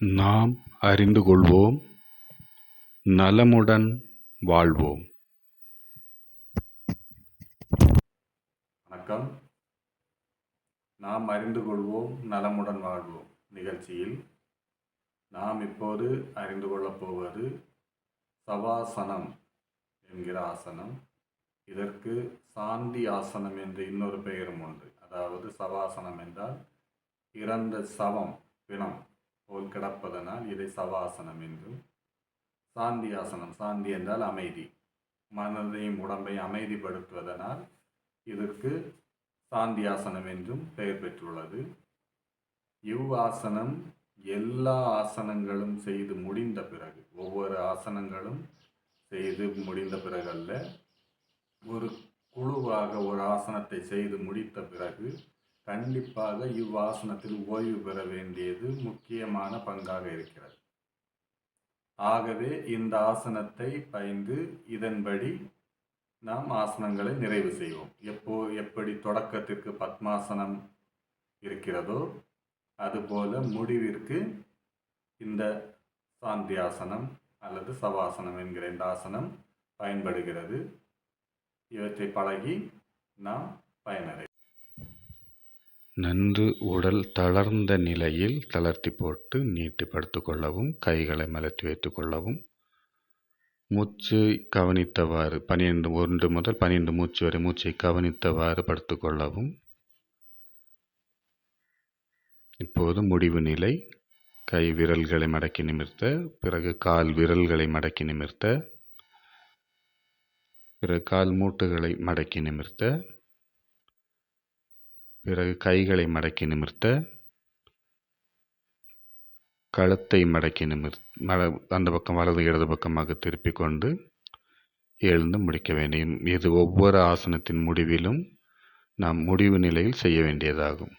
நாம் அறிந்து கொள்வோம், நலமுடன் வாழ்வோம். வணக்கம். நாம் அறிந்து கொள்வோம், நலமுடன் வாழ்வோம் நிகழ்ச்சியில் நாம் இப்போது அறிந்து கொள்ளப் போவது சவாசனம் என்கிற ஆசனம். இதற்கு சாந்தி ஆசனம் என்று இன்னொரு பெயரும் உண்டு. அதாவது சவாசனம் என்றால் இறந்த சவம், பிணம் போல் கிடப்பதனால் இதை சவாசனம் என்றும், சாந்தி ஆசனம், சாந்தி என்றால் அமைதி, மனதையும் உடம்பை அமைதிப்படுத்துவதனால் இதற்கு சாந்தி ஆசனம் என்றும் பெயர் பெற்றுள்ளது. இவ்வாசனம் எல்லா ஆசனங்களும் செய்து முடிந்த பிறகு, ஒவ்வொரு ஆசனங்களும் செய்து முடிந்த பிறகல்ல, ஒரு குழுவாக ஒரு ஆசனத்தை செய்து முடித்த பிறகு கண்டிப்பாக இவ்வாசனத்தில் ஓய்வு பெற வேண்டியது முக்கியமான பங்காக இருக்கிறது. ஆகவே இந்த ஆசனத்தை பயின்று இதன்படி நாம் ஆசனங்களை நிறைவு செய்வோம். எப்படி தொடக்கத்திற்கு பத்மாசனம் இருக்கிறதோ அதுபோல முடிவிற்கு இந்த சாந்தியாசனம் அல்லது சவாசனம் என்கிற இந்த ஆசனம் பயன்படுகிறது. இவற்றை பழகி நாம் பயனடை. நன்று உடல் தளர்ந்த நிலையில் தளர்த்தி போட்டு நீட்டி படுத்து கொள்ளவும், கைகளை மலர்த்தி வைத்து கொள்ளவும், மூச்சு கவனித்தவாறு 1 முதல் 12 மூச்சு வரை மூச்சை கவனித்தவாறு படுத்து கொள்ளவும். இப்போது முடிவு நிலை. கை விரல்களை மடக்கி நிமிர்த்த, பிறகு கால் விரல்களை மடக்கி நிமிர்த்த, பிறகு கால் மூட்டுகளை மடக்கி நிமிர்த்த, பிறகு கைகளை மடக்கி நிமிர்த்த, கழுத்தை மடக்கி அந்த பக்கம் வலது இடது பக்கமாக திருப்பிக் கொண்டு எழுந்து முடிக்க வேண்டும். இது ஒவ்வொரு ஆசனத்தின் முடிவிலும் நாம் முடிவு நிலையில் செய்ய வேண்டியதாகும்.